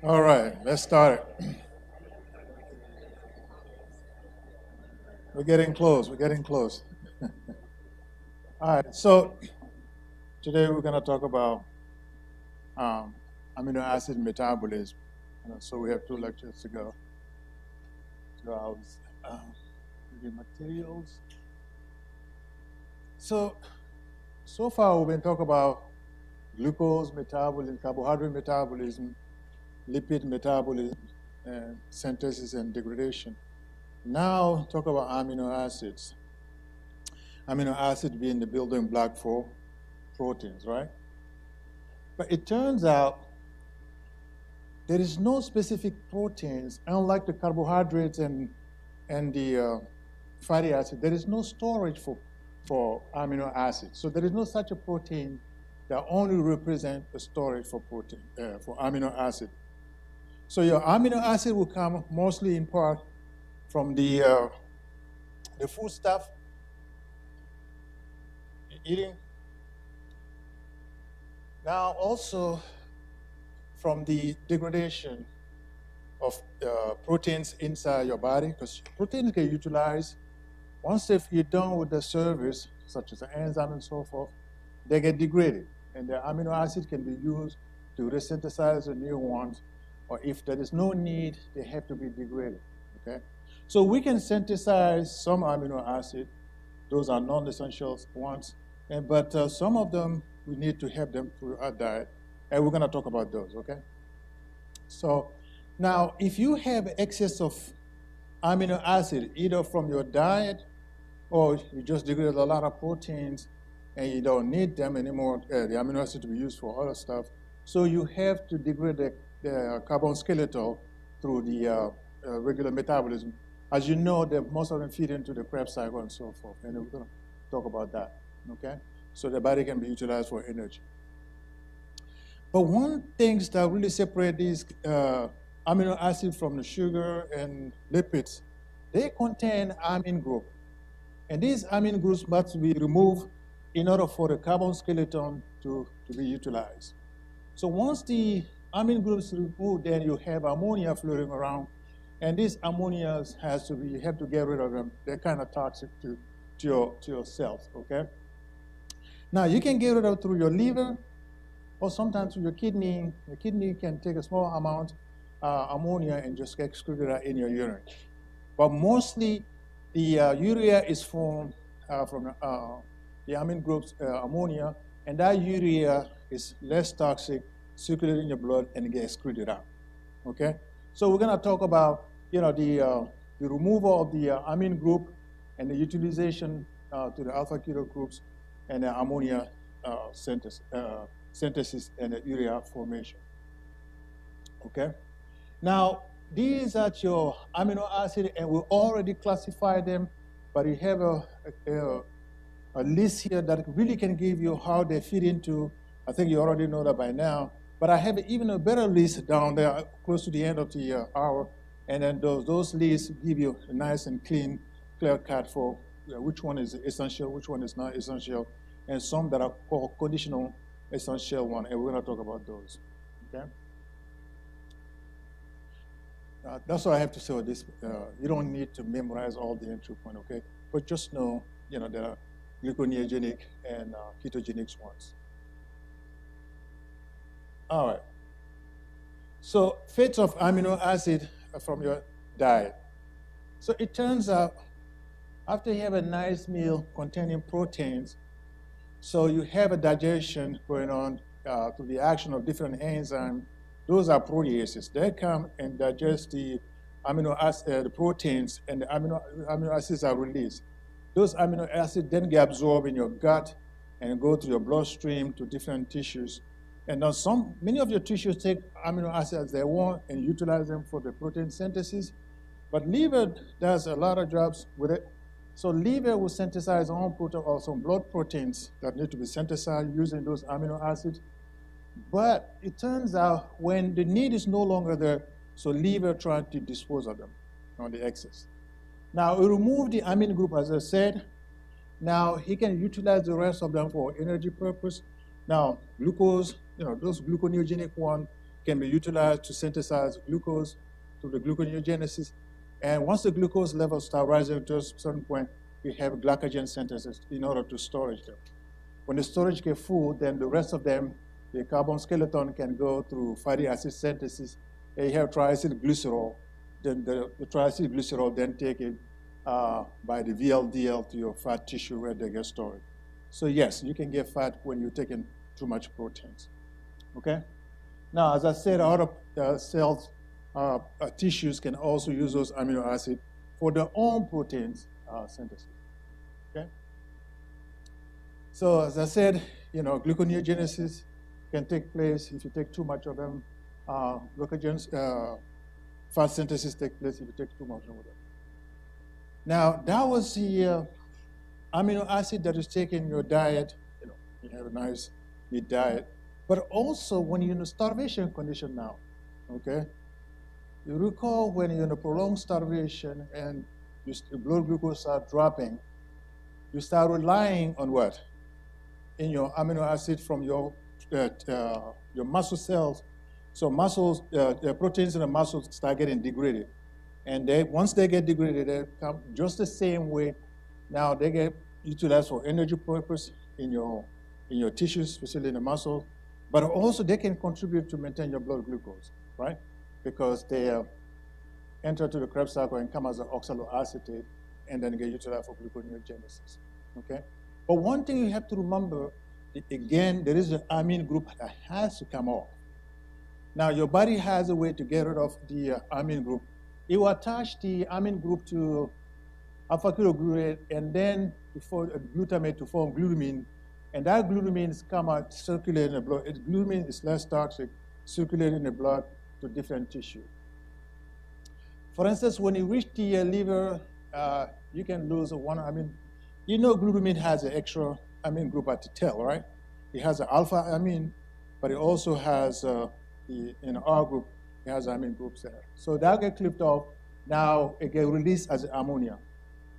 All right, let's start it. We're getting close. We're getting close. All right, so today we're going to talk about um, amino acid metabolism. So we have two lectures to go to our reading materials. So far we've been talking about glucose metabolism, carbohydrate metabolism, lipid metabolism, and synthesis and degradation. Now talk about amino acids. Amino acid being the building block for proteins, right? But it turns out there is no specific proteins, unlike the carbohydrates and the fatty acid, there is no storage for amino acids. So there is no such a protein that only represents a storage for protein, for amino acid. So your amino acid will come mostly in part from the food stuff, eating. Now also from the degradation of proteins inside your body, because proteins get utilized. Once if you're done with the service, such as the enzyme and so forth, they get degraded, and the amino acid can be used to resynthesize the new ones, or if there is no need, they have to be degraded, okay? So we can synthesize some amino acid, those are non-essential ones, but some of them, we need to have them through our diet, and we're gonna talk about those, okay? So now, if you have excess of amino acid, either from your diet or you just degrade a lot of proteins and you don't need them anymore, the amino acid to be used for other stuff, so you have to degrade the carbon skeletal through the regular metabolism. As you know, most of them feed into the Krebs cycle and so forth, and we're going to talk about that, okay? So the body can be utilized for energy. But one thing that really separates these amino acids from the sugar and lipids, they contain amine group. And these amine groups must be removed in order for the carbon skeleton to be utilized. So once the amine groups are removed, then you have ammonia floating around. And these ammonia you have to get rid of them. They're kind of toxic to your cells, okay? Now, you can get rid of it through your liver, or sometimes through your kidney. The kidney can take a small amount ammonia and just excrete it in your urine. But mostly, the urea is formed from the amine groups ammonia, and that urea is less toxic, circulating in your blood, and gets excreted out. Okay, so we're going to talk about the removal of the amine group and the utilization to the alpha keto groups and the ammonia synthesis and the urea formation. Okay, now these are your amino acid, and we already classified them, but you have a list here that really can give you how they fit into. I think you already know that by now, but I have even a better list down there close to the end of the hour, and then those lists give you a nice and clear cut for which one is essential, which one is not essential, and some that are called conditional essential one, and we're going to talk about those. Okay. That's all I have to say on this. You don't need to memorize all the entry point, okay? But just know, there are gluconeogenic and ketogenic ones. All right. So fats of amino acid from your diet. So it turns out after you have a nice meal containing proteins, so you have a digestion going on through the action of different enzymes. Those are proteases. They come and digest the amino acid, the proteins, and the amino acids are released. Those amino acids then get absorbed in your gut and go to your bloodstream to different tissues. And now many of your tissues take amino acids as they want and utilize them for the protein synthesis. But liver does a lot of jobs with it. So liver will synthesize own protein or some blood proteins that need to be synthesized using those amino acids. But it turns out when the need is no longer there, so liver tries to dispose of them on the excess. Now, we remove the amine group, as I said. Now, he can utilize the rest of them for energy purpose. Now, glucose, those gluconeogenic ones, can be utilized to synthesize glucose through the gluconeogenesis. And once the glucose levels start rising to a certain point, we have glycogen synthesis in order to storage them. When the storage gets full, then the rest of them, the carbon skeleton can go through fatty acid synthesis. And you have triacylglycerol. Then the triacylglycerol then taken by the VLDL to your fat tissue where they get stored. So yes, you can get fat when you're taking too much proteins. Okay? Now, as I said, other cells, tissues can also use those amino acids for their own proteins synthesis. Okay? So as I said, gluconeogenesis can take place if you take too much of them. Fat synthesis takes place if you take too much of them. Now, that was the amino acid that is taken in your diet. You have a nice meat diet. But also when you're in a starvation condition now, okay? You recall when you're in a prolonged starvation and your blood glucose starts dropping, you start relying on what? In your amino acid from your muscle cells. So muscles, proteins in the muscles start getting degraded. And once they get degraded, they come just the same way. Now they get utilized for energy purpose in your tissues, especially in the muscle. But also they can contribute to maintain your blood glucose, right? Because they enter to the Krebs cycle and come as an oxaloacetate and then get utilized for gluconeogenesis, okay? But one thing you have to remember, again, there is an amine group that has to come off. Now, your body has a way to get rid of the amine group. It will attach the amine group to alpha-ketoglutarate and then before glutamate to form glutamine. And that glutamine is come out, circulate in the blood. Glutamine is less toxic, circulate in the blood to different tissue. For instance, when you reach the liver, you can lose one amine. Glutamine has an extra amine group at the tail, right? It has an alpha amine, but it also has in R group, it has amine groups there. So that get clipped off. Now it get released as ammonia.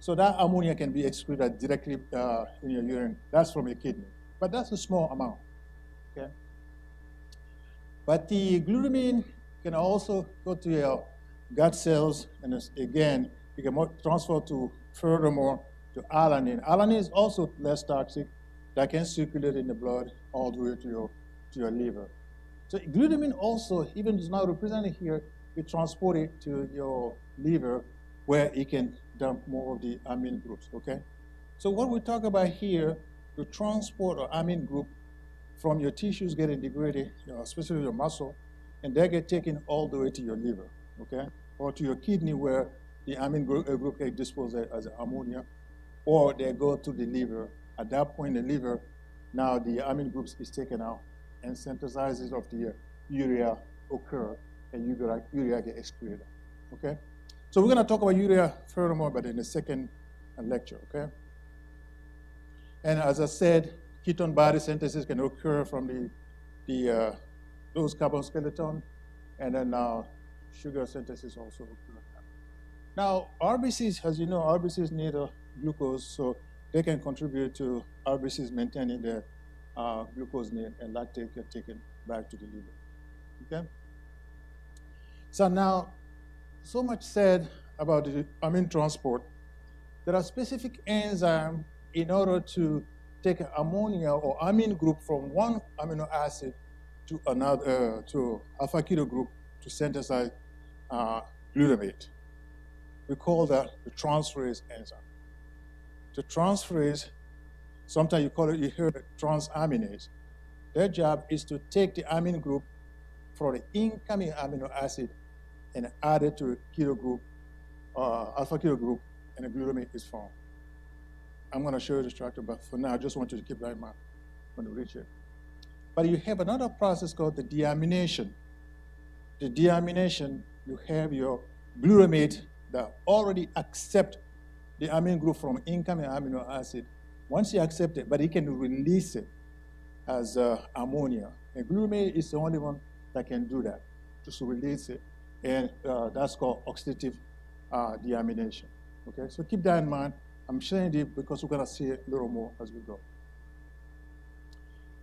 So that ammonia can be excreted directly in your urine. That's from your kidney. But that's a small amount, okay? But the glutamine can also go to your gut cells, and again, it can transfer to, furthermore, to alanine. Alanine is also less toxic. That can circulate in the blood all the way to your liver. So glutamine also, even it's not represented here, it transported to your liver where it can dump more of the amine groups, okay? So what we talk about here, the transport of amine group from your tissues getting degraded, especially your muscle, and they get taken all the way to your liver, okay? Or to your kidney where the amine group get disposed as ammonia, or they go to the liver. At that point, the liver, now the amine groups is taken out and synthesizes of the urea occur, and urea get excreted, okay? So we're going to talk about urea furthermore, but in the second lecture, okay? And as I said, ketone body synthesis can occur from those carbon skeleton, and then sugar synthesis also occurs. Now, RBCs, as you know, RBCs need glucose, so they can contribute to RBCs maintaining their glucose need, and lactate get taken back to the liver. Okay? So now, so much said about the amine transport. There are specific enzymes in order to take ammonia or amine group from one amino acid to another, to alpha keto group to synthesize glutamate. We call that the transferase enzyme. The transferase, sometimes you hear transaminase. Their job is to take the amine group from the incoming amino acid and add it to a keto group, alpha keto group, and a glutamate is formed. I'm going to show you the structure, but for now, I just want you to keep that in mind when you reach it. But you have another process called the deamination. The deamination, you have your glutamate that already accept the amine group from incoming amino acid. Once you accept it, but it can release it as ammonia. And glutamate is the only one that can do that, just to release it. And that's called oxidative deamination. Okay, so keep that in mind. I'm sharing it because we're going to see it a little more as we go.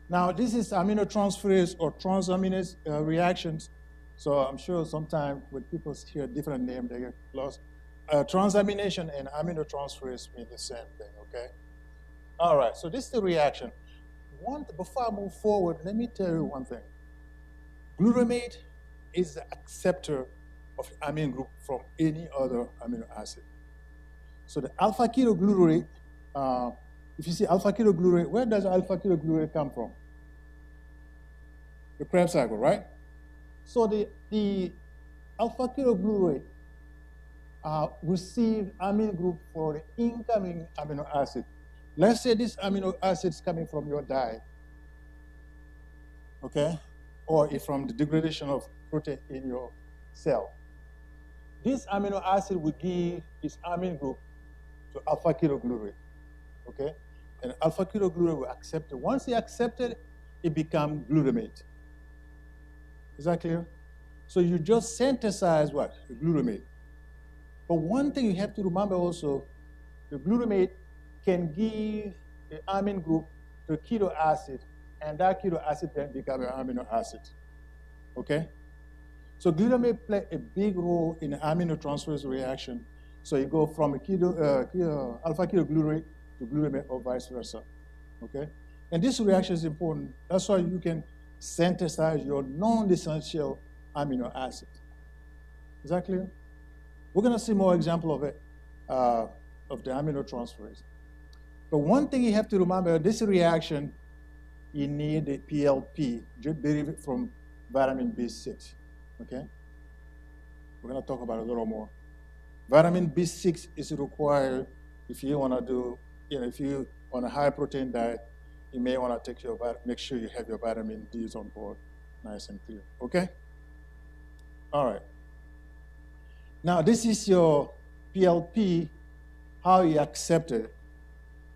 Now, this is aminotransferase or transaminase reactions. So I'm sure sometimes when people hear different names, they get lost. Transamination and aminotransferase mean the same thing, okay? All right, so this is the reaction. Before I move forward, let me tell you one thing. Glutamate is the acceptor of the amine group from any other amino acid. So the alpha-ketoglutarate, if you see alpha-ketoglutarate, where does alpha-ketoglutarate come from? The Krebs cycle, right? So the alpha-ketoglutarate receive amine group for the incoming amino acid. Let's say this amino acid is coming from your diet, okay? Or if from the degradation of protein in your cell. This amino acid will give its amine group to alpha-ketoglutarate, okay? And alpha-ketoglutarate will accept it. Once it accepted, it becomes glutamate. Is that clear? So you just synthesize what? The glutamate. But one thing you have to remember also, the glutamate can give the amine group to keto acid, and that keto acid then becomes an amino acid, okay? So glutamate plays a big role in the aminotransferase reaction. So you go from a alpha-ketoglutarate to glutamate or vice versa, okay? And this reaction is important. That's why you can synthesize your non-essential amino acid. Is that clear? We're going to see more example of it, of the aminotransferase. But one thing you have to remember, this reaction, you need the PLP, derived from vitamin B6, okay? We're going to talk about it a little more. Vitamin B6 is required if you want to do, if you on a high protein diet, you may want to take make sure you have your vitamin D's on board, nice and clear, okay? All right. Now, this is your PLP, how you accept it.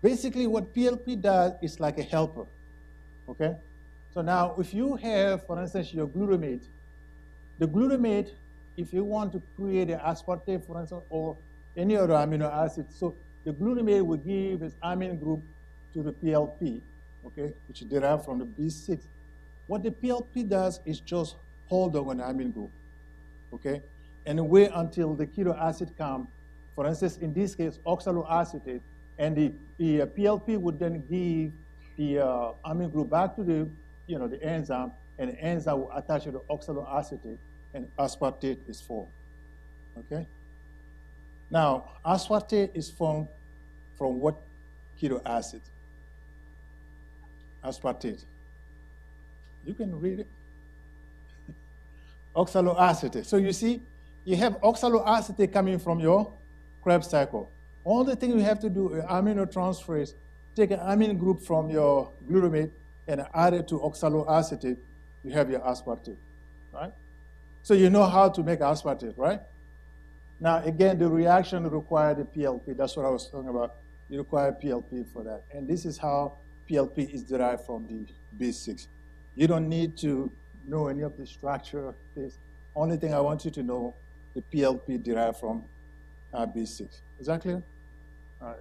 Basically, what PLP does is like a helper, okay? So now, if you have, for instance, your glutamate, the glutamate, if you want to create an aspartate, for instance, or any other amino acid, so the glutamate will give its amine group to the PLP, okay, which is derived from the B6. What the PLP does is just hold on the amine group, okay, and wait until the keto acid comes. For instance, in this case, oxaloacetate, and the PLP would then give the amine group back to the, the enzyme, and the enzyme will attach to the oxaloacetate, and aspartate is formed, okay? Now, aspartate is formed from what keto acid? Aspartate. You can read it. Oxaloacetate. So you see, you have oxaloacetate coming from your Krebs cycle. All the thing you have to do is aminotransferase, take an amine group from your glutamate and add it to oxaloacetate, you have your aspartate, right? So you know how to make aspartate, right? Now, again, the reaction requires the PLP. That's what I was talking about. You require PLP for that. And this is how PLP is derived from the B6. You don't need to know any of the structure of this. Only thing I want you to know, the PLP derived from B6. Is that clear? All right.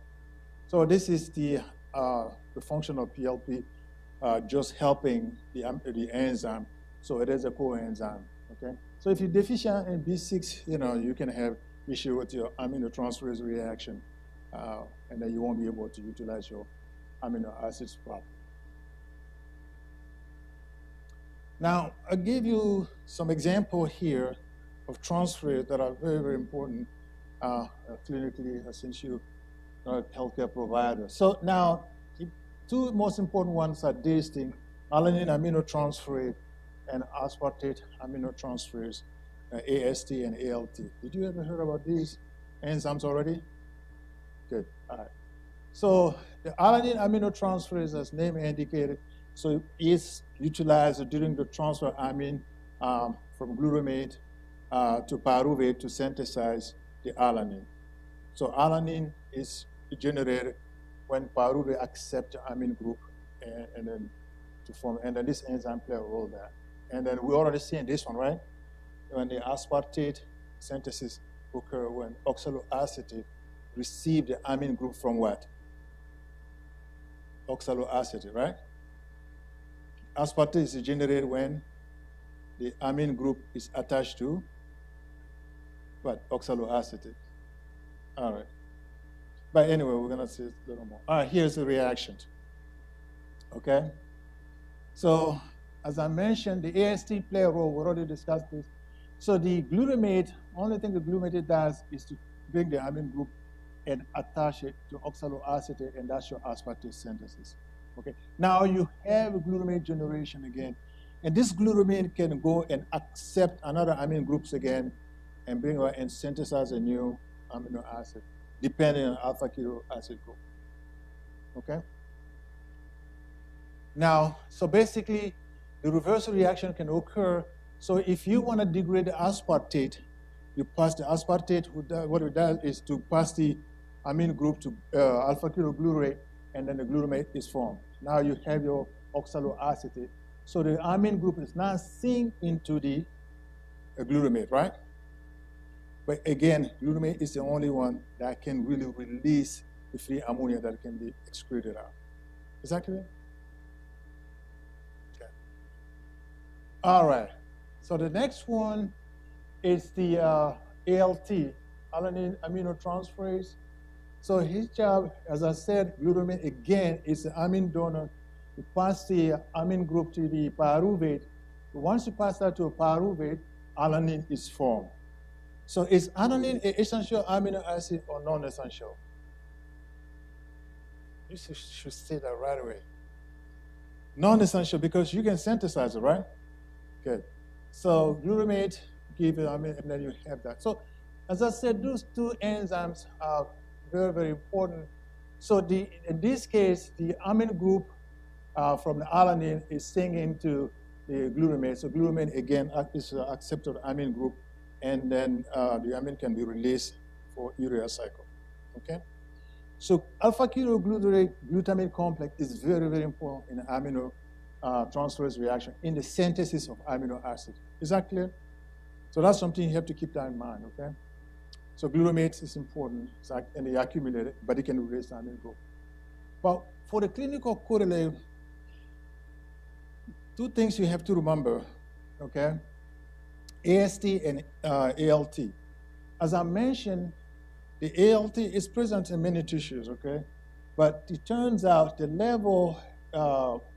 So this is the function of PLP, just helping the enzyme. So it is a coenzyme, okay? So if you're deficient in B6, you can have issue with your aminotransferase reaction, and then you won't be able to utilize your amino acids properly. Now, I gave you some example here of transfers that are very, very important clinically, since you are a healthcare provider. So now, the two most important ones are these things: alanine aminotransferase and aspartate aminotransferase, AST and ALT. Did you ever hear about these enzymes already? Good. All right. So the alanine aminotransferase, as name indicated, so is utilized during the transfer amine from glutamate to pyruvate to synthesize the alanine. So alanine is generated when pyruvate accepts the amine group and then to form, and then this enzyme plays a role there. And then we already seen this one, right? When the aspartate synthesis occurs when oxaloacetate receive the amine group from what? Oxaloacetate, right? aspartate is generated when the amine group is attached to what? Oxaloacetate. All right. But anyway, we're going to see a little more. All right, here's the reaction. Okay? So, as I mentioned, the AST play a role. We already discussed this. So the glutamate, only thing the glutamate does is to bring the amine group and attach it to oxaloacetate, and that's your aspartate synthesis. Okay. Now you have glutamate generation again, and this glutamate can go and accept another amine groups again, and bring out and synthesize a new amino acid, depending on alpha keto acid group. Okay. Now, so basically, the reversal reaction can occur. So if you want to degrade the aspartate, you pass the aspartate. What it does is to pass the amine group to alpha ketoglutarate, and then the glutamate is formed. Now you have your oxaloacetate. So the amine group is now synced into the glutamate, right? But again, glutamate is the only one that can really release the free ammonia that can be excreted out. Is that clear? Okay. All right. So the next one is the ALT, alanine aminotransferase. So his job, as I said, glutamate again is the amine donor. You pass the amine group to the pyruvate. Once you pass that to a pyruvate, alanine is formed. So is alanine an essential amino acid or non-essential? You should say that right away. Non-essential because you can synthesize it, right? Good. So glutamate give it amine, and then you have that. So as I said, those two enzymes are very, very important. So in this case, the amine group from the alanine is synced into the glutamate. So glutamate, again, is an accepted amine group, and then the amine can be released for urea cycle, okay? So alpha-ketoglutarate glutamate complex is very, very important in the amino transferase reaction in the synthesis of amino acid. Is that clear? So that's something you have to keep that in mind, okay? So glutamate is important, and they accumulate it, but it can release the amine group. But for the clinical correlate, two things you have to remember, okay? AST and ALT. As I mentioned, the ALT is present in many tissues, okay? But it turns out the level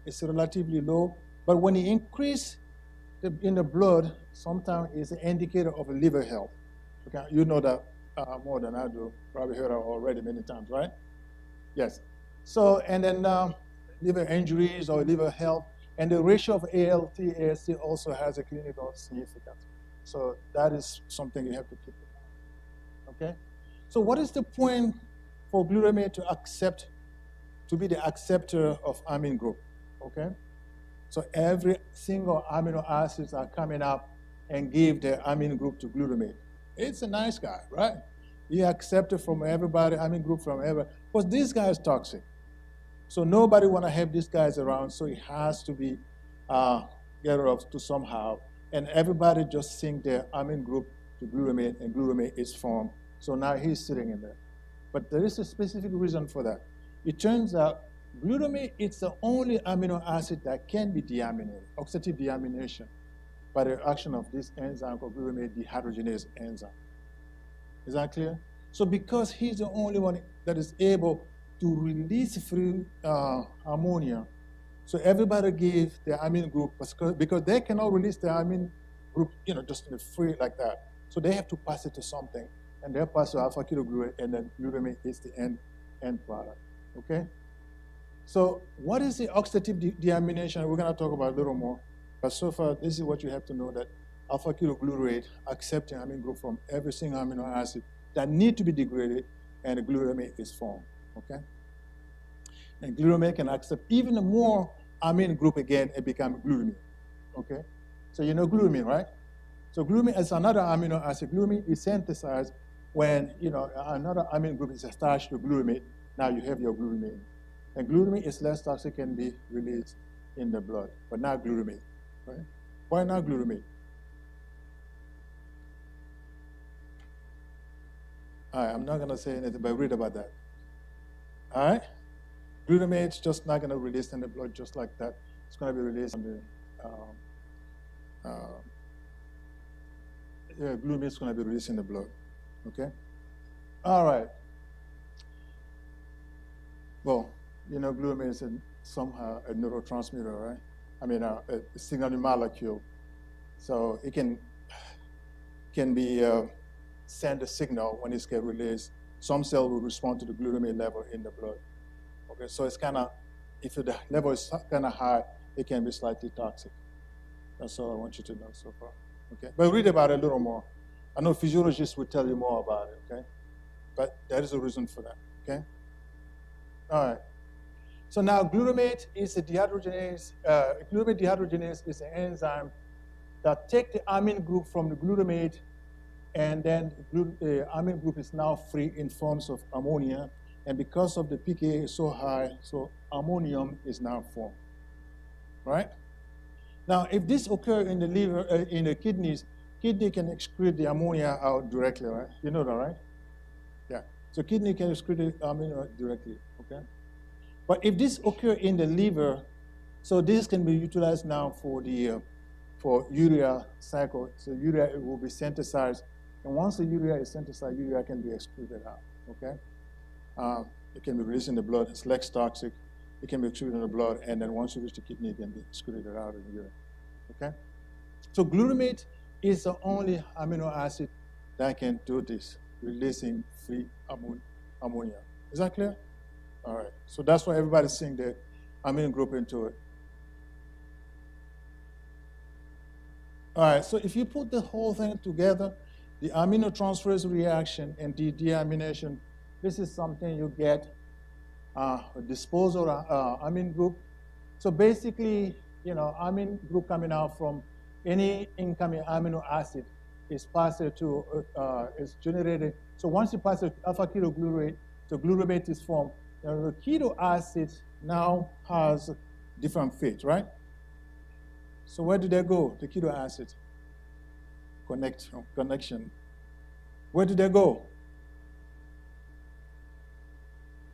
is relatively low, but when it increases in the blood, sometimes it's an indicator of a liver health. Okay, you know that more than I do. Probably heard it already many times, right? Yes. So, and then liver injuries or liver health, and the ratio of ALT, AST also has a clinical significance. So that is something you have to keep in mind, okay? So what is the point for glutamate to be the acceptor of amine group, okay? So every single amino acids are coming up and give their amine group to glutamate. It's a nice guy, right? You accept it from everybody, amine group from everybody, because this guy is toxic. So nobody want to have these guys around, so it has to be get rid of to somehow. And everybody just sync their amine group to glutamate, and glutamate is formed. So now he's sitting in there. But there is a specific reason for that. It turns out glutamate is the only amino acid that can be deaminated, oxidative deamination, by the action of this enzyme called glutamate dehydrogenase enzyme. Is that clear? So because he's the only one that is able to release free ammonia, so everybody give the amine group, because they cannot release the amine group, just in the free like that. So they have to pass it to something, and they pass to alpha-ketoglutarate, and then glutamate is the end product, okay? So what is the oxidative deamination? We're gonna talk about a little more, but so far, this is what you have to know, that alpha-ketoglutarate accepting amine group from every single amino acid that need to be degraded, and the glutamate is formed, okay? And glutamate can accept even more amine group again and become glutamine, okay? So you know glutamine, right? So glutamine is another amino acid. Glutamine is synthesized when, another amine group is attached to glutamate. Now you have your glutamine. And glutamine is less toxic and be released in the blood, but not glutamate, right? Why not glutamate? All right, I'm not gonna say anything, but read about that. All right? Glutamate's just not gonna release in the blood just like that. It's going to be released on the glutamate is going to be released in the blood. Okay. All right. Well, you know, glutamate is somehow a neurotransmitter, right? I mean, a signaling molecule. So it can be send a signal when it's get released. Some cell will respond to the glutamate level in the blood. Okay, so it's kind of, if the level is kind of high, it can be slightly toxic. That's all I want you to know so far. Okay, but read about it a little more. I know physiologists will tell you more about it. Okay, but there is a reason for that. Okay. All right. So now glutamate is a dehydrogenase. Glutamate dehydrogenase is an enzyme that take the amine group from the glutamate, and then the amine group is now free in forms of ammonia. And because of the pKa is so high, so ammonium is now formed. Right? Now, if this occurs in the liver, in the kidneys, kidney can excrete the ammonia out directly, right? You know that, right? Yeah. So kidney can excrete the ammonia directly, okay? But if this occurs in the liver, so this can be utilized now for the for urea cycle. So urea will be synthesized, and once the urea is synthesized, urea can be excreted out, okay? It can be released in the blood. It's less toxic. It can be excreted in the blood, and then once you reach the kidney, it can be excreted out in the urine, okay? So glutamate is the only amino acid that can do this, releasing free ammonia. Is that clear? All right. So that's why everybody's seeing the amino group into it. All right. So if you put the whole thing together, the aminotransferase reaction and the deamination, this is something you get a disposal amine group. So basically, you know, amine group coming out from any incoming amino acid is passed to, is generated. So once you pass it alpha ketoglutarate, so glutamate is formed. Now the keto acid now has different fate, right? So where do they go, the keto acid? Connection. Where do they go?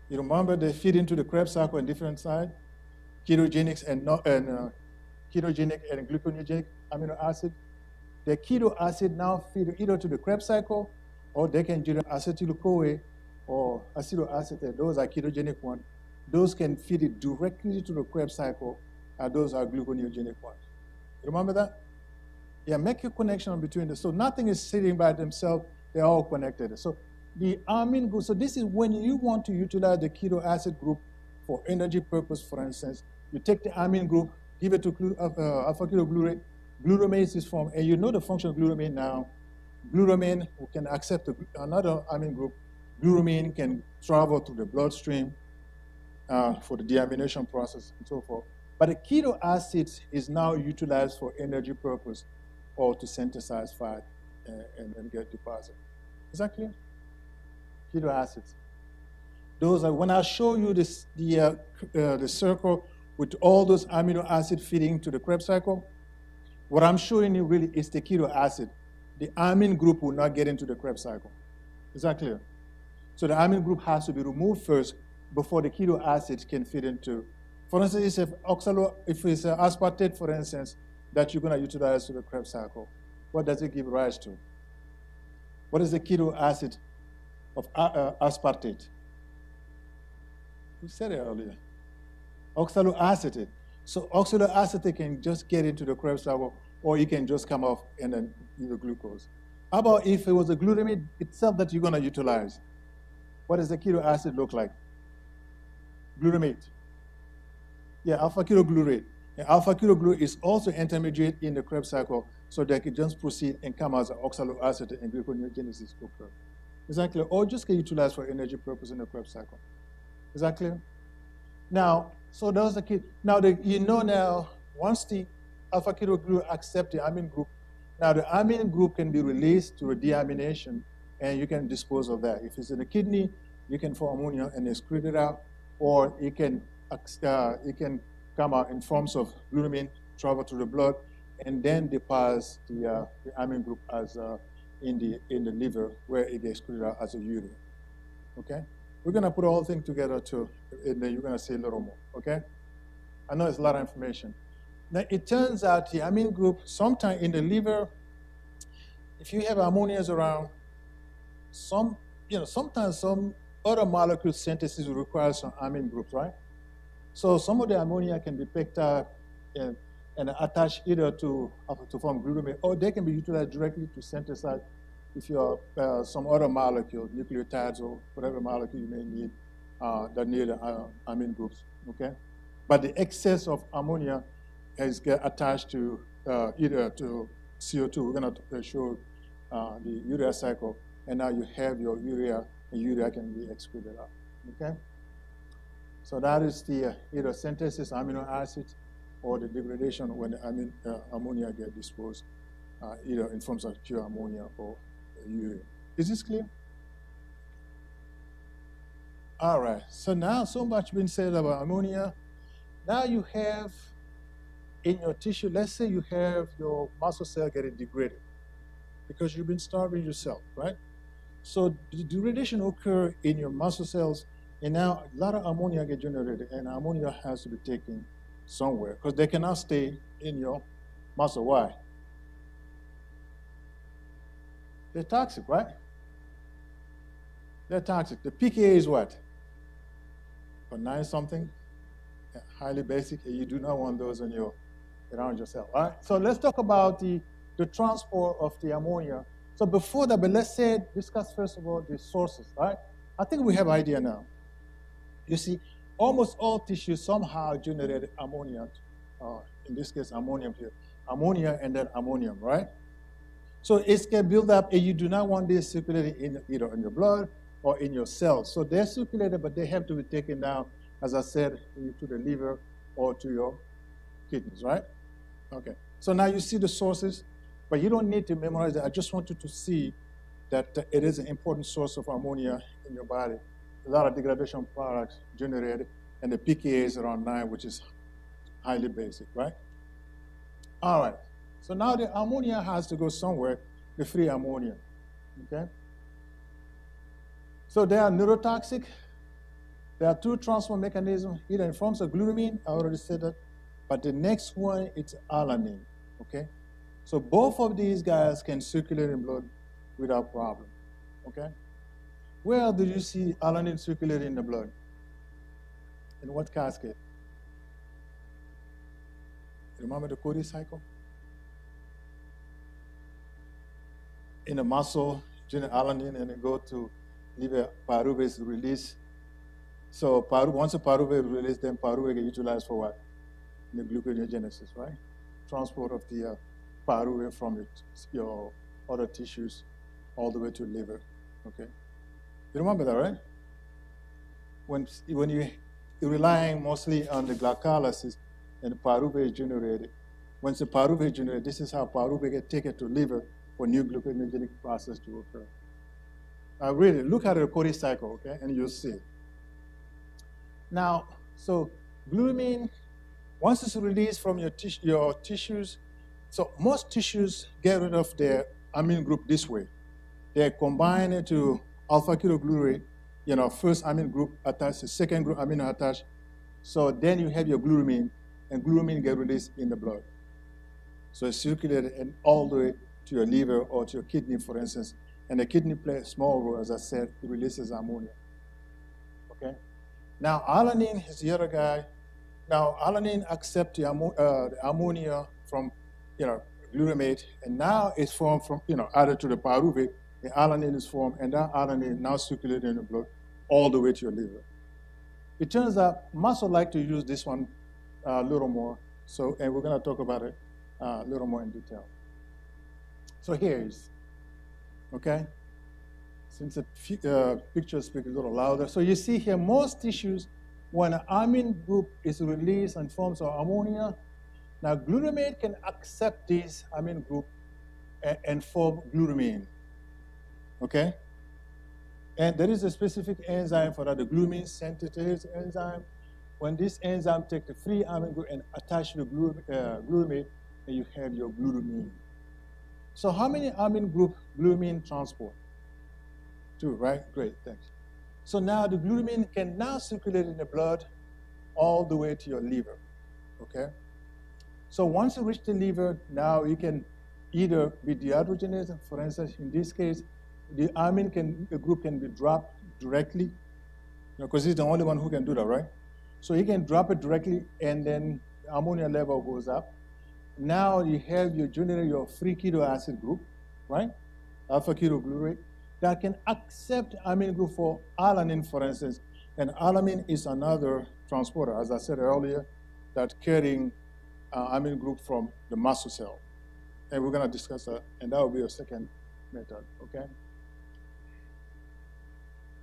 You remember they feed into the Krebs cycle on different side, ketogenic and ketogenic and gluconeogenic amino acid. The keto acid now feed either to the Krebs cycle, or they can generate acetyl-CoA or acetoacetate. Those are ketogenic ones. Those can feed it directly to the Krebs cycle, and those are gluconeogenic ones. You remember that? Yeah, make a connection between them. So nothing is sitting by themselves. They're all connected. So the amine group, so this is when you want to utilize the keto acid group for energy purpose, for instance. You take the amine group, give it to alpha ketoglutarate, glutamate is formed, and you know the function of glutamine now. Glutamine can accept another amine group. Glutamine can travel through the bloodstream for the deamination process and so forth. But the keto acid is now utilized for energy purpose or to synthesize fat and get deposit. Is that clear? Keto acids. Those are, when I show you this, the circle with all those amino acids feeding to the Krebs cycle, what I'm showing you really is the keto acid. The amine group will not get into the Krebs cycle. Is that clear? So the amine group has to be removed first before the keto acid can fit into. For instance, if it's aspartate, for instance, that you're going to utilize to the Krebs cycle, what does it give rise to? What is the keto acid of aspartate? We said it earlier. Oxaloacetate. So oxaloacetate can just get into the Krebs cycle, or it can just come off and then the glucose. How about if it was the glutamate itself that you're going to utilize? What does the keto acid look like? Glutamate. Yeah, alpha ketoglutarate. And alpha ketoglutarate is also intermediate in the Krebs cycle, so they can just proceed and come as oxaloacetate and gluconeogenesis occur. Is that clear? Or just get utilized for energy purpose in the Krebs cycle. Is that clear? Now, so those the key. Now, you know now, once the alpha ketoglutarate accepts the amine group, now the amine group can be released to a deamination, and you can dispose of that. If it's in the kidney, you can form ammonia and excrete it out, or it can come out in forms of glutamine, travel to the blood, and then deposit the amine group as in the liver, where it gets excreted out as a urea. Okay? We're going to put all things together too, and then you're going to see a little more. Okay? I know it's a lot of information. Now, it turns out the amine group, sometimes in the liver, if you have ammonias around, sometimes some other molecule synthesis will require some amine groups, right? So some of the ammonia can be picked up and attached either to form glutamate, or they can be utilized directly to synthesize if you have some other molecule, nucleotides or whatever molecule you may need that need amine groups, okay? But the excess of ammonia is get attached to either to CO2. We're going to show the urea cycle, and now you have your urea, and urea can be excreted out, okay? So that is the either synthesis amino acids or the degradation when the ammonia get disposed, either in forms of pure ammonia or urea. Is this clear? All right, so now so much been said about ammonia. Now you have in your tissue, let's say you have your muscle cell getting degraded because you've been starving yourself, right? So the degradation occur in your muscle cells, and now a lot of ammonia get generated, and ammonia has to be taken somewhere because they cannot stay in your muscle. Why? They're toxic, right? They're toxic. The pKa is what? For 9 something, highly basic, and you do not want those in your around yourself. All right. So let's talk about the transport of the ammonia. So before that, but let's discuss first of all the sources. All right. I think we have an idea now. You see, almost all tissues somehow generated ammonia. In this case, ammonium here, ammonia and then ammonium, right? So it can build up, and you do not want this circulating either in your blood or in your cells. So they're circulated, but they have to be taken down, as I said, to the liver or to your kidneys, right? Okay. So now you see the sources, but you don't need to memorize that. I just want you to see that it is an important source of ammonia in your body. A lot of degradation products generated, and the pKa is around 9, which is highly basic, right? All right. So now the ammonia has to go somewhere, the free ammonia, okay? So they are neurotoxic. There are 2 transport mechanisms, either in forms of glutamine, I already said that, but the next one is alanine, okay? So both of these guys can circulate in blood without problem, okay? Where do you see alanine circulating in the blood? In what cascade? Remember the Cody cycle? In the muscle, generate alanine, and then go to liver, pyruvate is released. So once the pyruvate is released, then pyruvate gets utilized for what? In the gluconeogenesis, right? Transport of the pyruvate from your other tissues all the way to liver, okay? You remember that, right? When you're relying mostly on the glycolysis and the pyruvate is generated, once the pyruvate is generated, this is how pyruvate gets taken to liver for new gluconeogenic process to occur. Now really, look at the Cody cycle, okay, and you'll see it. Now, so glutamine, once it's released from your tissues, so most tissues get rid of their amine group this way. They combine it to alpha-ketoglutarate, first amine group attached, the second group amino attached. So then you have your glutamine, and glutamine get released in the blood. So it's circulated and all the way to your liver or to your kidney, for instance. And the kidney plays a small role, as I said, it releases ammonia. Okay? Now, alanine is the other guy. Now, alanine accepts the ammonia from, glutamate, and now it's formed from, added to the pyruvate, and alanine is formed, and that alanine now circulates in the blood all the way to your liver. It turns out muscle like to use this one a little more, and we're going to talk about it a little more in detail. So here is, okay? Since the picture speaks a little louder. So you see here, most tissues, when an amine group is released in forms of ammonia, now glutamate can accept this amine group and form glutamine, okay? And there is a specific enzyme for that, the glutamine synthetase enzyme. When this enzyme takes the free amine group and attach to the glutamate, and you have your glutamine. So how many amine group glutamine transport? 2, right? Great, thanks. So now the glutamine can now circulate in the blood all the way to your liver. okay? So once you reach the liver, now you can either be dehydrogenated. For instance, in this case, the amine group can be dropped directly, because he's the only one who can do that, right? So he can drop it directly, and then the ammonia level goes up. Now you generate your free keto acid group, right? Alpha ketoglutarate, that can accept amine group for alanine, for instance. And alanine is another transporter, as I said earlier, that carrying amine group from the muscle cell. And we're going to discuss that, and that will be a second method, okay?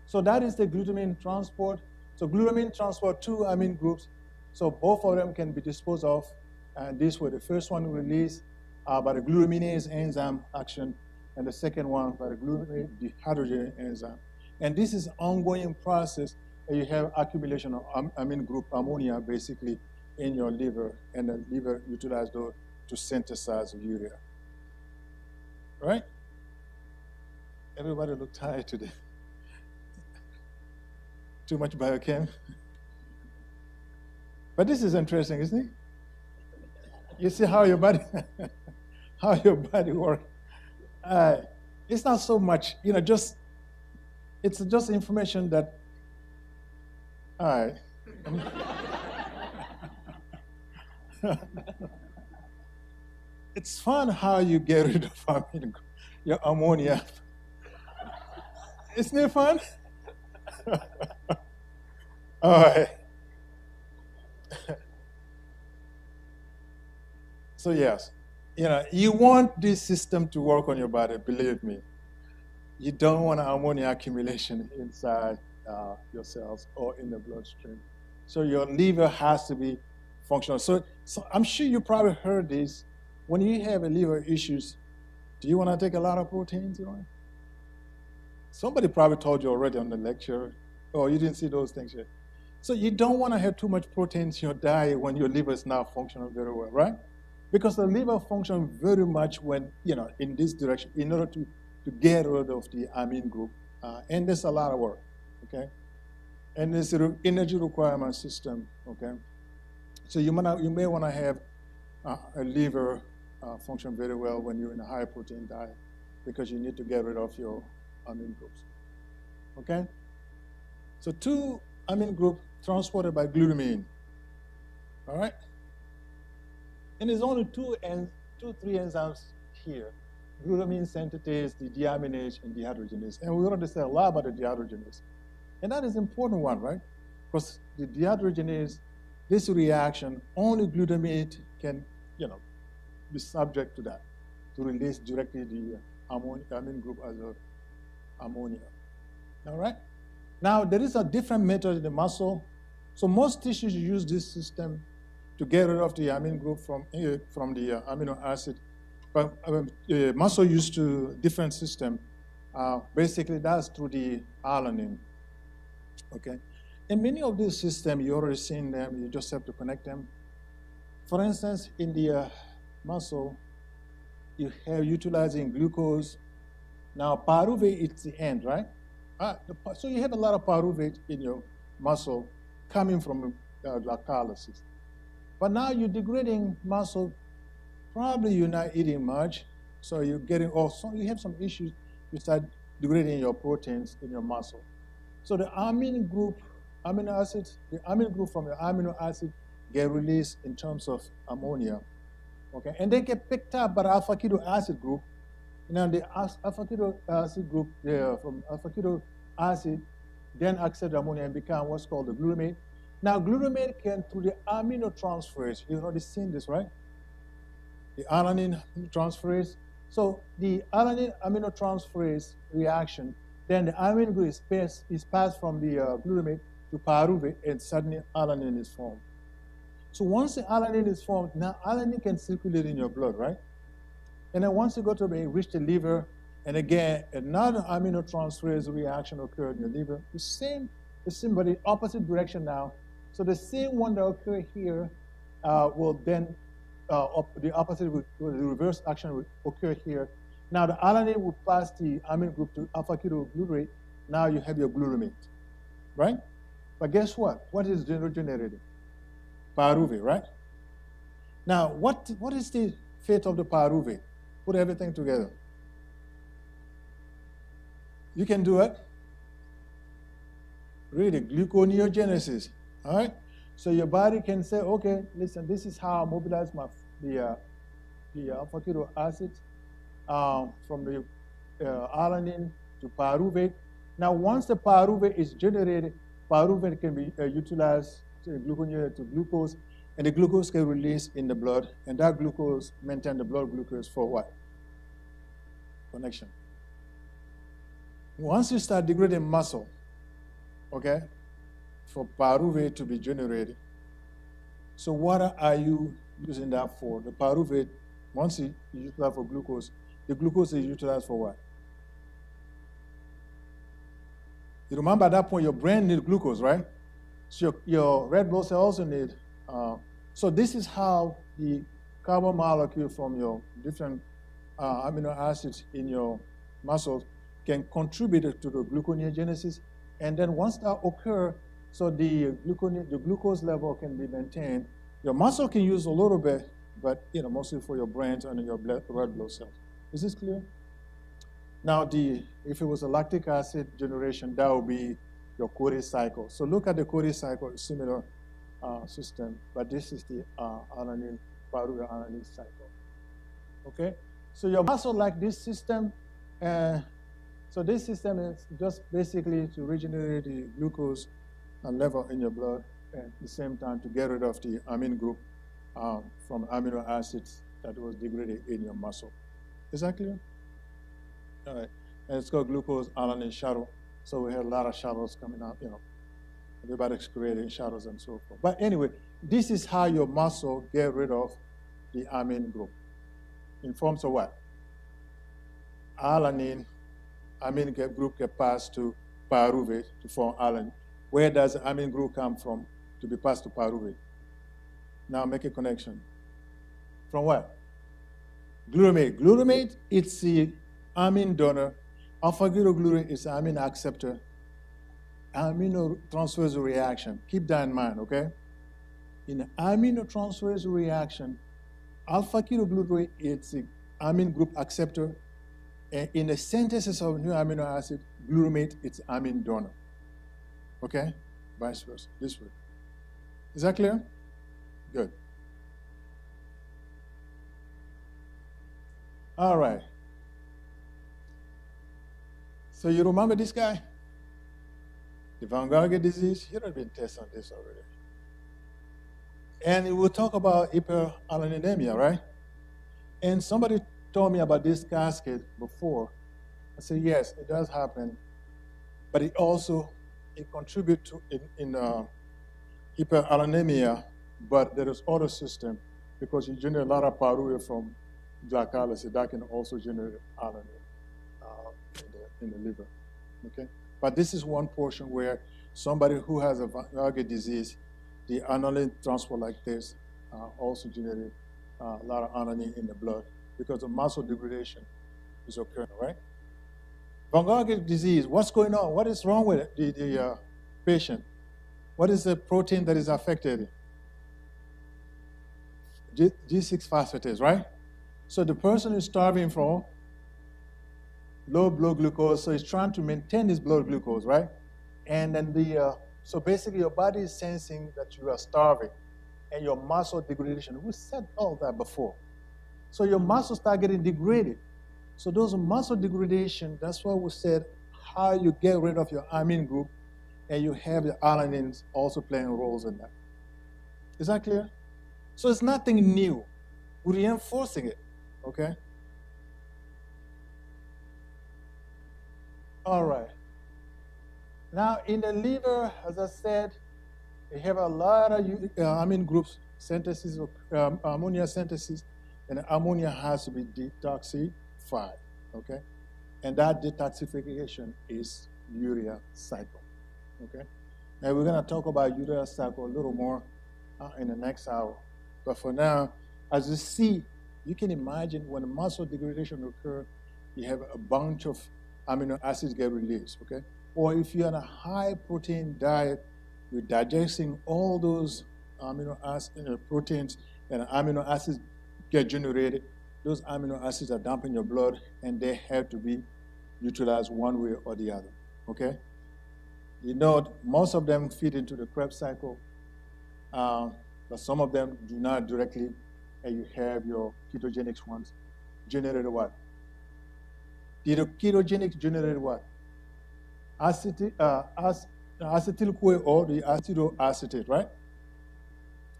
So that is the glutamine transport. So glutamine transport two amine groups. So both of them can be disposed of. And this way, the first one released by the glutaminase enzyme action, and the second one by the glutamate dehydrogenase enzyme. And this is an ongoing process, and you have accumulation of amine group ammonia basically in your liver, and the liver utilizes those to synthesize urea. Right? Everybody look tired today. Too much biochem. But this is interesting, isn't it? You see how your body, works. It's not so much, it's just information that, all right. It's fun how you get rid of your ammonia. Isn't it fun? All right. So yes, you want this system to work on your body, believe me. You don't want ammonia accumulation inside your cells or in the bloodstream. So your liver has to be functional. So I'm sure you probably heard this. When you have a liver issues, do you want to take a lot of proteins? Somebody probably told you already on the lecture. Oh, you didn't see those things yet. So you don't want to have too much proteins in your diet when your liver is not functioning very well, right? Because the liver functions very much when, in this direction, in order to get rid of the amine group. And there's a lot of work, okay? And there's an energy requirement system, okay? So you may want to have a liver function very well when you're in a high protein diet, because you need to get rid of your amine groups, okay? So two amine group transported by glutamine, all right? And there's only three enzymes here: glutamine synthetase, the deaminase, and dehydrogenase. And we already said a lot about the dehydrogenase. And that is an important one, right? Because the dehydrogenase, this reaction, only glutamate can, be subject to that, to release directly the amine group as ammonia. All right? Now, there is a different method in the muscle. So most tissues use this system to get rid of the amine group from the amino acid. But muscle used to different system. Basically, that's through the alanine. Okay? In many of these systems, you already seen them. You just have to connect them. For instance, in the muscle, you have utilizing glucose. Now, pyruvate is the end, right? So you have a lot of pyruvate in your muscle coming from glycolysis. But now you're degrading muscle. Probably you're not eating much, so you're getting you have some issues. You start degrading your proteins in your muscle. So the amino group from the amino acid get released in terms of ammonia, okay? And they get picked up by the alpha keto acid group. The alpha keto acid group from alpha keto acid then accept ammonia and become what's called the glutamate. Now, glutamate can, through the aminotransferase, you've already seen this, right? The alanine transferase. So the alanine aminotransferase reaction, then the amine group is passed from the glutamate to pyruvate, and suddenly alanine is formed. So once the alanine is formed, now alanine can circulate in your blood, right? And then once you go to reach the liver, and again, another aminotransferase reaction occurred in your liver. The same, but the opposite direction now. So the same one that occurred here will then, the opposite, the reverse action will occur here. Now the alanine will pass the amine group to alpha ketoglutarate. Now you have your glutamate, right? But guess what? What is generated? Pyruvate, right? Now, what is the fate of the pyruvate? Put everything together. You can do it. Read it, gluconeogenesis. All right? So your body can say, okay, listen, this is how I mobilize the alpha-keto acid from the alanine to pyruvate. Now, once the pyruvate is generated, pyruvate can be utilized to gluconeate to glucose, and the glucose can release in the blood, and that glucose maintain the blood glucose for what? Connection. Once you start degrading muscle, okay, for pyruvate to be generated, so what are you using that for? The pyruvate, once you utilize for glucose, the glucose is utilized for what? You remember at that point, your brain needs glucose, right? So your red blood cells also need. So this is how the carbon molecule from your different amino acids in your muscles can contribute to the gluconeogenesis. And then once that occurs, so the glucose level can be maintained. Your muscle can use a little bit, but mostly for your brains and your red blood cells. Is this clear? Now, if it was a lactic acid generation, that would be your Cody cycle. So look at the Cody cycle, similar system, but this is the alanine, pyruvate alanine cycle. Okay? So your muscle like this system, so this system is just basically to regenerate the glucose level in your blood, and at the same time to get rid of the amine group from amino acids that was degraded in your muscle. Is that clear? All right. And it's called glucose alanine shuttle. So we have a lot of shuttles coming out, everybody's creating shuttles and so forth. But anyway, this is how your muscle get rid of the amine group. In forms of what? Alanine, amine group get passed to pyruvate to form alanine. Where does the amine group come from to be passed to pyruvate? Now make a connection. From what? Glutamate. Glutamate, it's the amine donor. Alpha-ketoglutarate is an amine acceptor. Aminotransferase reaction. Keep that in mind, okay? In the aminotransferase reaction, alpha-ketoglutarate is the amine group acceptor. And in the synthesis of new amino acid, glutamate is amine donor. Okay? Vice versa, this way. Is that clear? Good. All right. So you remember this guy? The Van Gogh disease? You've been tested on this already. And we'll talk about hyperalaninemia, right? And somebody told me about this cascade before. I said, yes, it does happen. But it contributes to in hyperalaninemia, but there is other system because you generate a lot of pyruvate from glycolysis that can also generate alanine in the liver. Okay, but this is one portion where somebody who has a Van Gogh disease, the alanine transport like this also generate a lot of alanine in the blood because the muscle degradation is occurring, right? Van Gogh disease, what's going on? What is wrong with the patient? What is the protein that is affected? G6 phosphatase, right? So the person is starving from low blood glucose, so he's trying to maintain his blood glucose, right? And then so basically your body is sensing that you are starving and your muscle degradation. We said all that before. So your muscles start getting degraded. So those muscle degradation, that's why we said how you get rid of your amine group and you have the alanines also playing roles in that. Is that clear? So it's nothing new. We're reinforcing it, okay? All right. Now, in the liver, as I said, we have a lot of amine groups, synthesis of ammonia synthesis, and ammonia has to be detoxified, okay? And that detoxification is urea cycle, okay? And we're gonna talk about urea cycle a little more in the next hour. But for now, as you see, you can imagine when muscle degradation occurs, you have a bunch of amino acids get released, okay? Or if you're on a high protein diet, you're digesting all those amino acids, proteins, and amino acids get generated. Those amino acids are dumped in your blood, and they have to be utilized one way or the other, okay? You know, most of them feed into the Krebs cycle, but some of them do not directly, and you have your ketogenic ones generated what? Ketogenic generated what? Acetyl-CoA or the acetoacetate, right?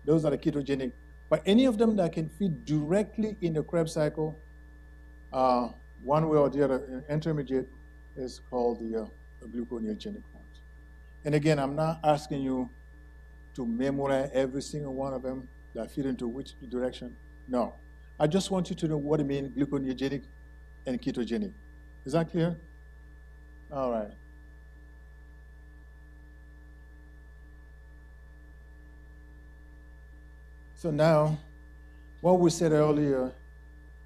Those are the ketogenic. But any of them that can feed directly in the Krebs cycle, one way or the other, intermediate, is called the gluconeogenic ones. And again, I'm not asking you to memorize every single one of them that feed into which direction. No. I just want you to know what it means, gluconeogenic and ketogenic. Is that clear? All right. So now, what we said earlier,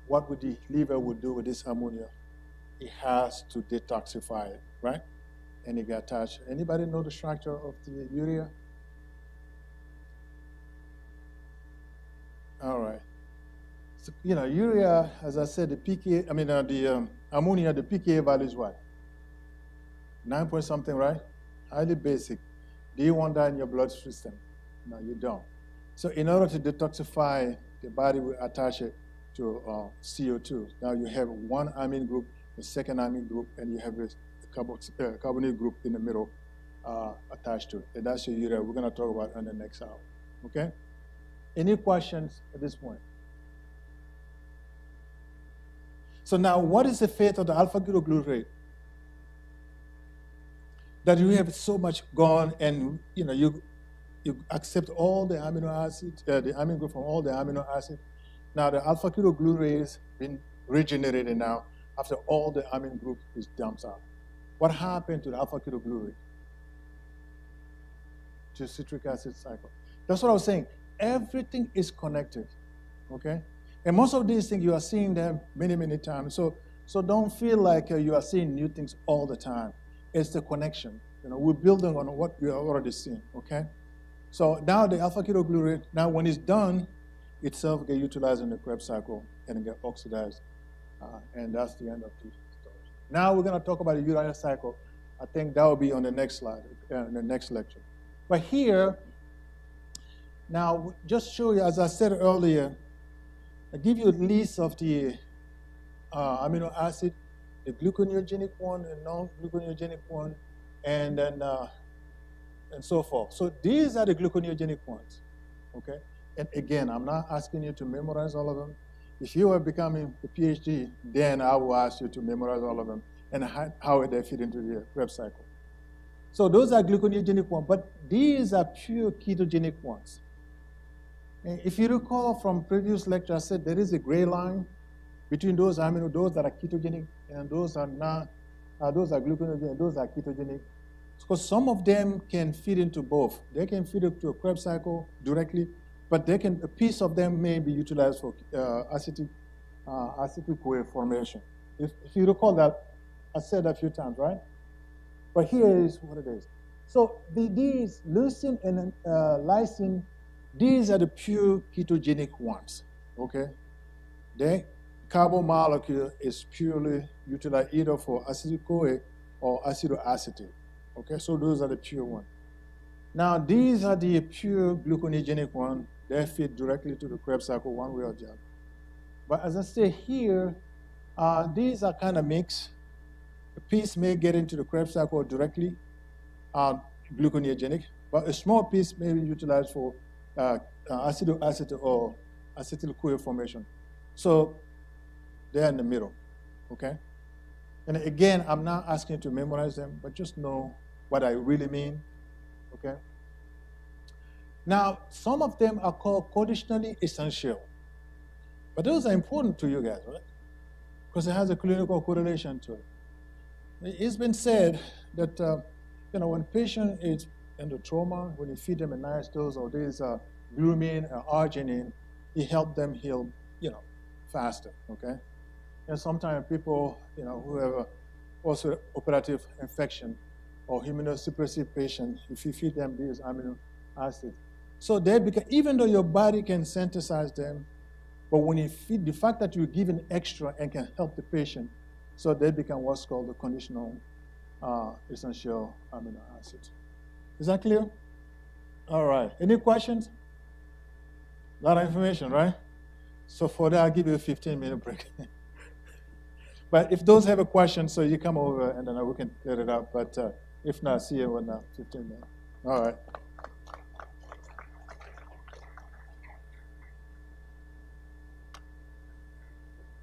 what would the liver would do with this ammonia? It has to detoxify it, right? And it get attached. Anybody know the structure of the urea? All right. So, you know, urea, as I said, the pKa, the ammonia, the pKa value is what? 9 point something, right? Highly basic. Do you want that in your blood system? No, you don't. So in order to detoxify, the body will attach it to CO2. Now you have one amine group, the second amine group, and you have a carbonyl group in the middle attached to it. And that's your urea. We're going to talk about it in the next hour. Okay? Any questions at this point? So now, what is the fate of the alpha-ketoglutarate? That you have so much gone, and you accept all the amino acids, the amine group from all the amino acids. Now the alpha-ketoglutarate has been regenerated now after all the amine group is dumped out. What happened to the alpha-ketoglutarate? To citric acid cycle. That's what I was saying. Everything is connected, okay? And most of these things, you are seeing them many, many times. So don't feel like you are seeing new things all the time. It's the connection. We're building on what we are already seeing, okay? So now the alpha-ketoglutarate, now when it's done, itself gets utilized in the Krebs cycle and it gets oxidized. And that's the end of the story. Now we're going to talk about the urea cycle. I think that will be on the next slide, in the next lecture. But here, now just show you, as I said earlier, I give you a list of the amino acid, the gluconeogenic one, the non-gluconeogenic one, and then and so forth. So these are the gluconeogenic ones, okay? And again, I'm not asking you to memorize all of them. If you are becoming a PhD, then I will ask you to memorize all of them and how they fit into the Krebs cycle. So those are gluconeogenic ones, but these are pure ketogenic ones. And if you recall from previous lecture, I said there is a gray line between those amino, those that are ketogenic, and those are not, those are gluconeogenic, those are ketogenic. Because some of them can feed into both. They can feed into a Krebs cycle directly, but a piece of them may be utilized for acetyl-CoA formation. If you recall that, I said that a few times, right? But here is what it is. So these leucine and lysine, these are the pure ketogenic ones, okay? The carbon molecule is purely utilized either for acetyl-CoA or acetoacetate. Okay, so those are the pure ones. Now, these are the pure gluconeogenic ones. They feed directly to the Krebs cycle one way or the other. But as I say here, these are kind of mixed. A piece may get into the Krebs cycle directly, gluconeogenic, but a small piece may be utilized for acetoacetate or acetyl-CoA formation. So they're in the middle, okay? And again, I'm not asking you to memorize them, but just know what I really mean, okay? Now, some of them are called conditionally essential. But those are important to you guys, right? Because it has a clinical correlation to it. It's been said that, when patient is under trauma, when you feed them a nice dose of these glutamine or arginine, it helps them heal, faster, okay? And sometimes people, who have also operative infection or immunosuppressive patient, if you feed them these amino acids, So they become, even though your body can synthesize them, but when you feed, the fact that you're giving extra and can help the patient, so they become what's called the conditional essential amino acids. Is that clear? All right. Any questions? A lot of information, right? So for that, I'll give you a 15-minute break. But if those have a question, so you come over and then we can clear it up. But if not, see you in 15 minutes. All right.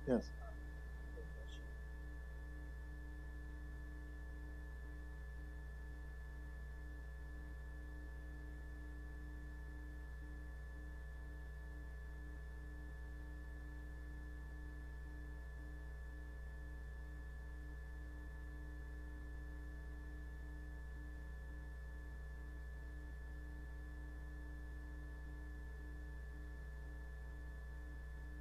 Yes.